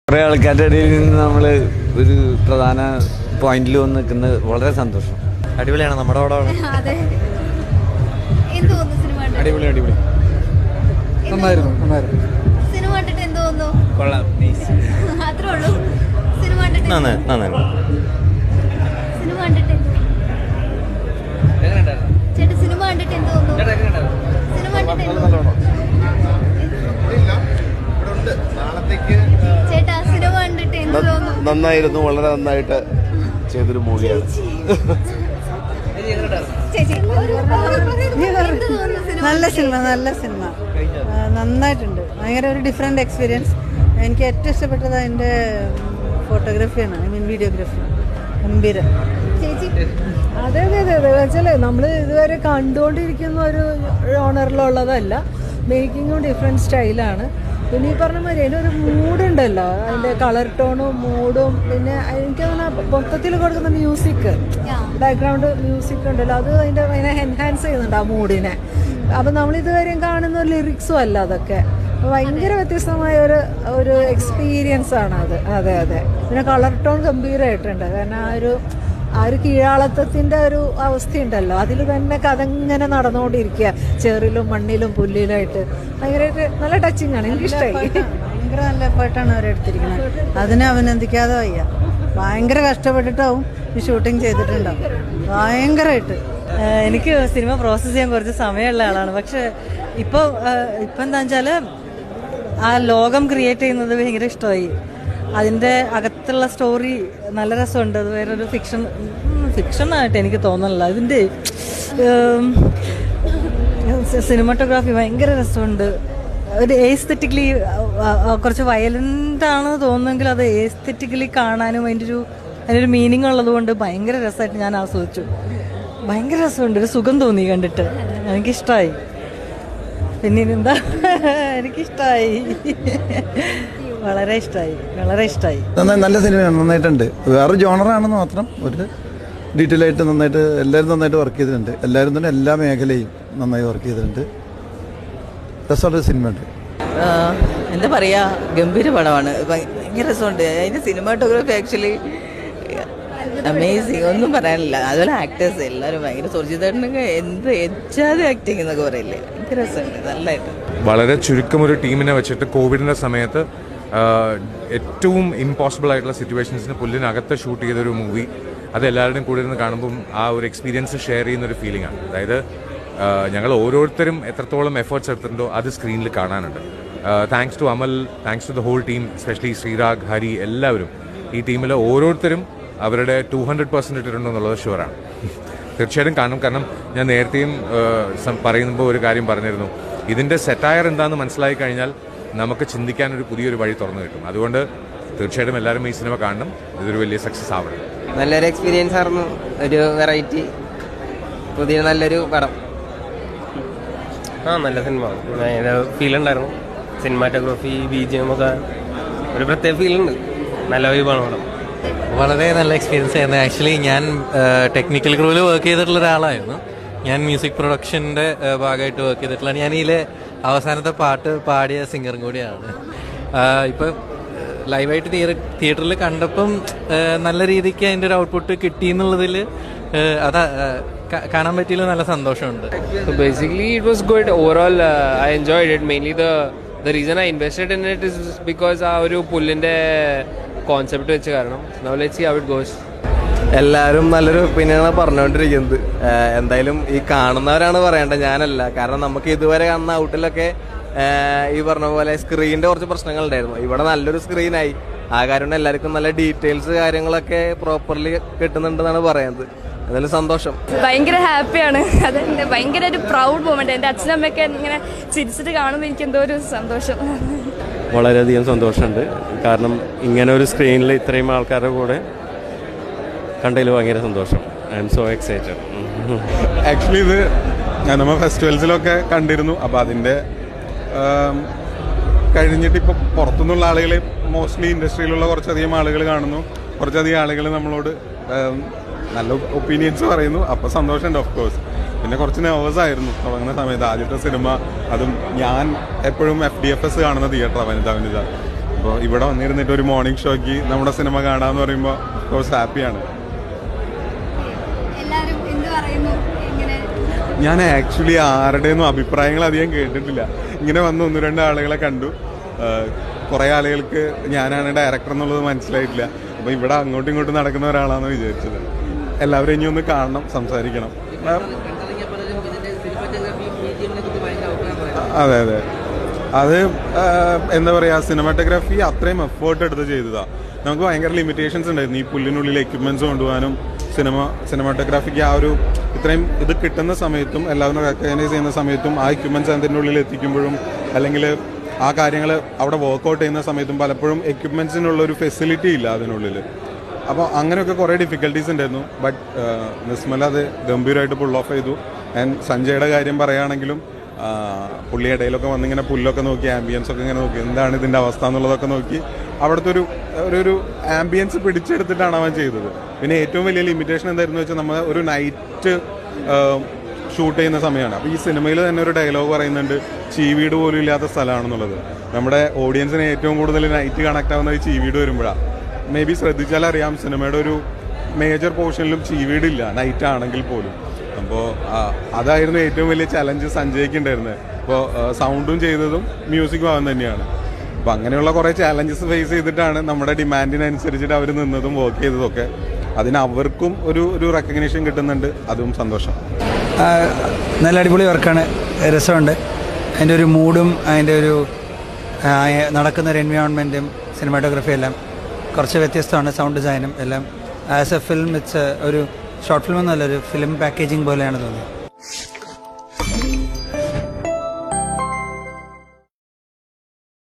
കുറേ ആൾക്കാരുടെ ഇടയിൽ നിന്ന് നമ്മൾ ഒരു പ്രധാന പോയിന്റിൽ വന്ന് നിൽക്കുന്നത് വളരെ സന്തോഷം. അടിപൊളിയാണ് നമ്മുടെ പടമാണ്. അടിപൊളി അടിപൊളി നന്നായിരുന്നു നന്നായിരുന്നു. സിനിമ കണ്ടിട്ട് എന്ത് തോന്നുന്നു? കൊള്ളാം. അത്രേ ഉള്ളൂ. സിനിമ കണ്ടിട്ട് നന്നായിരുന്നു. സിനിമ കണ്ടിട്ട് ചേട്ടാ സിനിമ കണ്ടിട്ട് എന്ത് തോന്നുന്നു? സിനിമ കണ്ടിട്ട് ചേട്ടാ സിനിമ കണ്ടിട്ട് എന്ത് തോന്നുന്നു? നന്നായിരുന്നു, വളരെ നന്നായിട്ട് ചെയ്തൊരു മൂവിയാണ്. നല്ല സിനിമ നന്നായിട്ടുണ്ട്. ഭയങ്കര ഒരു ഡിഫറെൻ്റ് എക്സ്പീരിയൻസ്. എനിക്ക് ഏറ്റവും ഇഷ്ടപ്പെട്ടത് അതിൻ്റെ ഫോട്ടോഗ്രാഫിയാണ്, വീഡിയോഗ്രാഫി. ഗംഭീരം. അതെ വെച്ചാൽ നമ്മൾ ഇതുവരെ കണ്ടുകൊണ്ടിരിക്കുന്ന ഒരു ഓണറിലുള്ളതല്ല. മേക്കിങ്ങും ഡിഫറെൻറ്റ് സ്റ്റൈലാണ്. പിന്നെ ഈ പറഞ്ഞ മാതിരി അതിൻ്റെ ഒരു മൂഡുണ്ടല്ലോ, അതിൻ്റെ കളർ ടോണും മൂഡും, പിന്നെ എനിക്ക് അങ്ങനെ മൊത്തത്തിൽ കൊടുക്കുന്ന മ്യൂസിക്, ബാക്ക്ഗ്രൗണ്ട് മ്യൂസിക് ഉണ്ടല്ലോ, അത് അതിനെ എൻഹാൻസ് ചെയ്യുന്നുണ്ട് ആ മൂഡിനെ. അപ്പം നമ്മളിതുവരെയും കാണുന്ന ലിറിക്സും അല്ല അതൊക്കെ. ഭയങ്കര വ്യത്യസ്തമായ ഒരു എക്സ്പീരിയൻസ് ആണ് അത്. അതെ പിന്നെ കളർ ടോൺ ഗംഭീരമായിട്ടുണ്ട്. കാരണം ആ ഒരു കീഴാളത്വത്തിൻ്റെ ഒരു അവസ്ഥയുണ്ടല്ലോ, അതിൽ തന്നെ കഥ ഇങ്ങനെ നടന്നുകൊണ്ടിരിക്കുക, ചേറിലും മണ്ണിലും പുല്ലിലായിട്ട്. ഭയങ്കരമായിട്ട് നല്ല ടച്ചിങ് ആണ്, എനിക്കിഷ്ടമായി. ഭയങ്കര നല്ല എഫേർട്ടാണ് അവരെടുത്തിരിക്കുന്നത്. അതിനെ അഭിനന്ദിക്കാതെ വയ്യ. ഭയങ്കര കഷ്ടപ്പെട്ടിട്ടാവും ഈ ഷൂട്ടിങ് ചെയ്തിട്ടുണ്ടാവും, ഭയങ്കരമായിട്ട്. എനിക്ക് സിനിമ പ്രോസസ്സ് ചെയ്യാൻ കുറച്ച് സമയമുള്ള ആളാണ്. പക്ഷെ ഇപ്പം എന്താ വെച്ചാൽ ആ ലോകം ക്രിയേറ്റ് ഭയങ്കര ഇഷ്ടമായി. അതിൻ്റെ അകത്തുള്ള സ്റ്റോറി നല്ല രസമുണ്ട്. അത് വേറൊരു ഫിക്ഷനായിട്ട് എനിക്ക് തോന്നുന്നില്ല. ഇതിൻ്റെ സിനിമാറ്റോഗ്രാഫി ഭയങ്കര രസമുണ്ട്. ഒരു എസ്തെറ്റിക്കലി കുറച്ച് വയലൻ്റാണ് തോന്നുമെങ്കിൽ അത് എസ്തെറ്റിക്കലി കാണാനും അതിനൊരു മീനിങ് ഉള്ളത് കൊണ്ട് ഭയങ്കര രസമായിട്ട് ഞാൻ ആസ്വദിച്ചു. ഭയങ്കര രസമുണ്ട്, ഒരു സുഖം തോന്നി കണ്ടിട്ട്. എനിക്കിഷ്ടമായി. പിന്നെ എന്താ, എനിക്കിഷ്ടമായി, വളരെ ഇഷ്ടമായി. നല്ല സിനിമയാണ്, നന്നായിട്ടുണ്ട്. വേറെ ജോണറാണെന്ന് മാത്രം. ഒരു ഡീറ്റെയിൽ ആയിട്ട് നന്നായിട്ട് എല്ലാവരും നന്നായിട്ട് വർക്ക് ചെയ്തിട്ടുണ്ട്. എല്ലാവരും തന്നെ എല്ലാ മേഖലയും നന്നായി വർക്ക് ചെയ്തിട്ടുണ്ട്. രസമുള്ള സിനിമയുണ്ട്. എന്താ പറയുക, ഗംഭീര പടമാണ്. ഭയങ്കര രസമുണ്ട്. അതിൻ്റെ സിനിമാറ്റോഗ്രാഫി ആക്ച്വലി അമേസിങ്, ഒന്നും പറയാനില്ല. അതുപോലെ ആക്ടേഴ്സ് എല്ലാവരും ഭയങ്കര സുരക്ഷിതമായിട്ടൊക്കെ എന്ത് എച്ചാതെ ആക്ടിങ് എന്നൊക്കെ പറയില്ലേ, ഭയങ്കര രസമുണ്ട്, നല്ലതായിട്ട്. വളരെ ചുരുക്കം ഒരു ടീമിനെ വെച്ചിട്ട് കോവിഡിൻ്റെ സമയത്ത് ഏറ്റവും ഇമ്പോസിബിൾ ആയിട്ടുള്ള സിറ്റുവേഷൻസിന് പുല്ലിനകത്ത് ഷൂട്ട് ചെയ്തൊരു മൂവി. അത് എല്ലാവരുടെയും കൂടെ ഇരുന്ന് കാണുമ്പം ആ ഒരു എക്സ്പീരിയൻസ് ഷെയർ ചെയ്യുന്നൊരു ഫീലിംഗ് ആണ്. അതായത് ഞങ്ങൾ ഓരോരുത്തരും എത്രത്തോളം എഫേർട്സ് എടുത്തിട്ടുണ്ടോ അത് സ്ക്രീനിൽ കാണാനുണ്ട്. Thanks to Amal, thanks to the whole team, especially Sreerag, Hari, എല്ലാവരും. ഈ ടീമിൽ ഓരോരുത്തരും അവരുടെ 200% ഇട്ടിട്ടുണ്ടോ എന്നുള്ളത് ഷുവറാണ്. തീർച്ചയായിട്ടും കാണും. കാരണം ഞാൻ നേരത്തെയും പറയുമ്പോൾ ഒരു കാര്യം പറഞ്ഞിരുന്നു, ഇതിൻ്റെ സെറ്റയർ എന്താണെന്ന് മനസ്സിലായി കഴിഞ്ഞാൽ നമുക്ക് ചിന്തിക്കാൻ ഒരു പുതിയൊരു വഴി തുറന്നു കിട്ടും. അതുകൊണ്ട് തീർച്ചയായിട്ടും എല്ലാവരും ഈ സിനിമ കാണണം. ഇതൊരു വലിയ സക്സസ് ആവണം. നല്ലൊരു എക്സ്പീരിയൻസ് ആയിരുന്നു, ഒരു വെറൈറ്റി, പുതിയ നല്ലൊരു പടം. നല്ല സിനിമ, ഫീൽ ഉണ്ടായിരുന്നു. സിനിമാറ്റോഗ്രാഫി, BGM ഒക്കെ ഒരു പ്രത്യേക ഫീലുണ്ട്. നല്ല വൈബാണ് പടം. വളരെ നല്ല എക്സ്പീരിയൻസ് ആയിരുന്നു. ആക്ച്വലി ഞാൻ ടെക്നിക്കൽ ക്രൂവിൽ വർക്ക് ചെയ്തിട്ടുള്ള ഒരാളായിരുന്നു. ഞാൻ മ്യൂസിക് പ്രൊഡക്ഷൻ്റെ ഭാഗമായിട്ട് വർക്ക് ചെയ്തിട്ടുള്ള, ഞാൻ ഇതിലെ അവസാനത്തെ പാട്ട് പാടിയ സിംഗറും കൂടിയാണ്. ഇപ്പം ലൈവായിട്ട് തിയേറ്ററിൽ കണ്ടപ്പം നല്ല രീതിക്ക് അതിൻ്റെ ഒരു ഔട്ട്പുട്ട് കിട്ടി എന്നുള്ളതിൽ അത് കാണാൻ പറ്റിയതിൽ നല്ല സന്തോഷമുണ്ട്. Basically it was good overall. I enjoyed it. Mainly the reason I invested in it is because ആ ഒരു പുല്ലിൻ്റെ കോൺസെപ്റ്റ് വെച്ച്. കാരണം now let's see how it goes. എല്ലാവരും നല്ലൊരു ഒപ്പീനിയനാണ് പറഞ്ഞുകൊണ്ടിരിക്കുന്നത്. എന്തായാലും ഈ കാണുന്നവരാണ് പറയേണ്ടത്, ഞാനല്ല. കാരണം നമുക്ക് ഇതുവരെ കാണുന്ന ഔട്ടിലൊക്കെ ഈ പറഞ്ഞ പോലെ സ്ക്രീനിന്റെ കുറച്ച് പ്രശ്നങ്ങളുണ്ടായിരുന്നു. ഇവിടെ നല്ലൊരു സ്ക്രീനായി. ആ കാരണം എല്ലാവർക്കും നല്ല ഡീറ്റെയിൽസ് കാര്യങ്ങളൊക്കെ പ്രോപ്പർലി കിട്ടുന്നുണ്ടെന്നാണ് പറയുന്നത്. അതിൽ സന്തോഷം. ഭയങ്കര ഹാപ്പിയാണ്. അത് ഭയങ്കര ഒരു പ്രൗഡ് മൊമെന്റ്. എൻ്റെ അച്ഛനമ്മയൊക്കെ ഇങ്ങനെ ചിരിച്ചിട്ട് കാണുമ്പോൾ എനിക്ക് എന്തോ ഒരു സന്തോഷം. വളരെയധികം സന്തോഷമുണ്ട്. കാരണം ഇങ്ങനെ ഒരു സ്ക്രീനിൽ ഇത്രയും ആൾക്കാരുടെ കൂടെ കണ്ടതിൽ ഭയങ്കര സന്തോഷം. I M so excited. Actually ഇത് നമ്മൾ ഫെസ്റ്റിവൽസിലൊക്കെ കണ്ടിരുന്നു. അപ്പോൾ അതിൻ്റെ കഴിഞ്ഞിട്ട് ഇപ്പോൾ പുറത്തുനിന്നുള്ള ആളുകൾ, മോസ്റ്റ്ലി ഇൻഡസ്ട്രിയിലുള്ള കുറച്ചധികം ആളുകൾ കാണുന്നു. കുറച്ചധികം ആളുകൾ നമ്മളോട് നല്ല ഒപ്പീനിയൻസ് പറയുന്നു. അപ്പോൾ സന്തോഷമുണ്ട് ഓഫ് കോഴ്സ്. പിന്നെ കുറച്ച് നെർവസ് ആയിരുന്നു തുടങ്ങുന്ന സമയത്ത്. ആദ്യത്തെ സിനിമ, അതും ഞാൻ എപ്പോഴും FDFS കാണുന്ന തിയേറ്ററാണ്, വനിത. അപ്പോൾ ഇവിടെ വന്നിരുന്നിട്ട് ഒരു മോർണിംഗ് ഷോയ്ക്ക് നമ്മുടെ സിനിമ കാണാമെന്ന് പറയുമ്പോൾ കോഴ്സ് ഹാപ്പിയാണ്. ഞാൻ ആക്ച്വലി ആരുടെയൊന്നും അഭിപ്രായങ്ങൾ അധികം കേട്ടിട്ടില്ല. ഇങ്ങനെ വന്ന് 1-2 ആളുകളെ കണ്ടു. കുറേ ആളുകൾക്ക് ഞാനാണ് ഡയറക്ടർ എന്നുള്ളത് മനസ്സിലായിട്ടില്ല. അപ്പോൾ ഇവിടെ അങ്ങോട്ടും ഇങ്ങോട്ടും നടക്കുന്ന ഒരാളാണെന്ന് വിചാരിച്ചത്. എല്ലാവരും ഇനി ഒന്ന് കാണണം, സംസാരിക്കണം. അതെ അതെ, അത് എന്താ പറയുക, സിനിമാറ്റോഗ്രാഫി അത്രയും എഫേർട്ട് എടുത്ത് ചെയ്തതാണ്. നമുക്ക് ഭയങ്കര ലിമിറ്റേഷൻസ് ഉണ്ടായിരുന്നു ഈ പുല്ലിനുള്ളിൽ എക്യുപ്മെൻറ്റ്സ് കൊണ്ടുപോകാനും. സിനിമാറ്റോഗ്രാഫിക്ക് ആ ഒരു ഇത്രയും ഇത് കിട്ടുന്ന സമയത്തും എല്ലാവരും റെക്കഗ്നൈസ് ചെയ്യുന്ന സമയത്തും ആ എക്യുപ്മെൻറ്റ്സ് അതിൻ്റെ ഉള്ളിൽ എത്തിക്കുമ്പോഴും അല്ലെങ്കിൽ ആ കാര്യങ്ങൾ അവിടെ വർക്കൗട്ട് ചെയ്യുന്ന സമയത്തും പലപ്പോഴും എക്യുപ്മെൻറ്റ്സിനുള്ളൊരു ഫെസിലിറ്റി ഇല്ല അതിനുള്ളിൽ. അപ്പോൾ അങ്ങനെയൊക്കെ കുറേ ഡിഫിക്കൽട്ടീസ് ഉണ്ടായിരുന്നു. ബട്ട് നിസ്മല അത് ഗംഭീരമായിട്ട് പുൾ ഓഫ് ചെയ്തു. ആൻഡ് സഞ്ജയുടെ കാര്യം പറയുകയാണെങ്കിലും പുള്ളി ഇടയിലൊക്കെ വന്നിങ്ങനെ പുല്ലൊക്കെ നോക്കി ആംബിയൻസ് ഒക്കെ ഇങ്ങനെ നോക്കി എന്താണ് ഇതിൻ്റെ അവസ്ഥ എന്നുള്ളതൊക്കെ നോക്കി അവിടുത്തെ ഒരു ആംബിയൻസ് പിടിച്ചെടുത്തിട്ടാണ് അവൻ ചെയ്തത്. പിന്നെ ഏറ്റവും വലിയ ലിമിറ്റേഷൻ എന്തായിരുന്നു വെച്ചാൽ നമ്മൾ ഒരു നൈറ്റ് ഷൂട്ട് ചെയ്യുന്ന സമയമാണ്. അപ്പോൾ ഈ സിനിമയിൽ തന്നെ ഒരു ഡയലോഗ് പറയുന്നുണ്ട്, ചീവീട് പോലും ഇല്ലാത്ത സ്ഥലമാണെന്നുള്ളത്. നമ്മുടെ ഓഡിയൻസിന് ഏറ്റവും കൂടുതൽ നൈറ്റ് കണക്ട് ആവുന്നത് ഈ ചീവീട് വരുമ്പോഴാണ്. മേ ബി ശ്രദ്ധിച്ചാൽ അറിയാം, സിനിമയുടെ ഒരു മേജർ പോർഷനിലും ചീവീടില്ല നൈറ്റ് ആണെങ്കിൽ പോലും. അപ്പോൾ അതായിരുന്നു ഏറ്റവും വലിയ ചലഞ്ച് സഞ്ജയ്ക്ക് ഉണ്ടായിരുന്നത്. അപ്പോൾ സൗണ്ടും ചെയ്തതും മ്യൂസിക്കും അവൻ തന്നെയാണ്. അപ്പോൾ അങ്ങനെയുള്ള കുറേ ചാലഞ്ചസ് ഫേസ് ചെയ്തിട്ടാണ് നമ്മുടെ ഡിമാൻഡിനനുസരിച്ചിട്ട് അവർ നിന്നതും വർക്ക് ചെയ്തതൊക്കെ. അതിന് അവർക്കും ഒരു റെക്കഗ്നീഷൻ കിട്ടുന്നുണ്ട്, അതും സന്തോഷം. നല്ല അടിപൊളി വർക്കാണ്, രസമുണ്ട്. അതിൻ്റെ ഒരു മൂഡും അതിൻ്റെ ഒരു നടക്കുന്ന ഒരു എൻവയോൺമെൻറ്റും സിനിമാറ്റോഗ്രഫി എല്ലാം കുറച്ച് വ്യത്യസ്തമാണ്. സൗണ്ട് ഡിസൈനും എല്ലാം ആസ് എ ഫിലിം ഇറ്റ്സ് ഒരു ഷോർട്ട് ഫിലിം എന്നല്ല, ഒരു ഫിലിം പാക്കേജിങ് പോലെയാണ് തോന്നിയത്.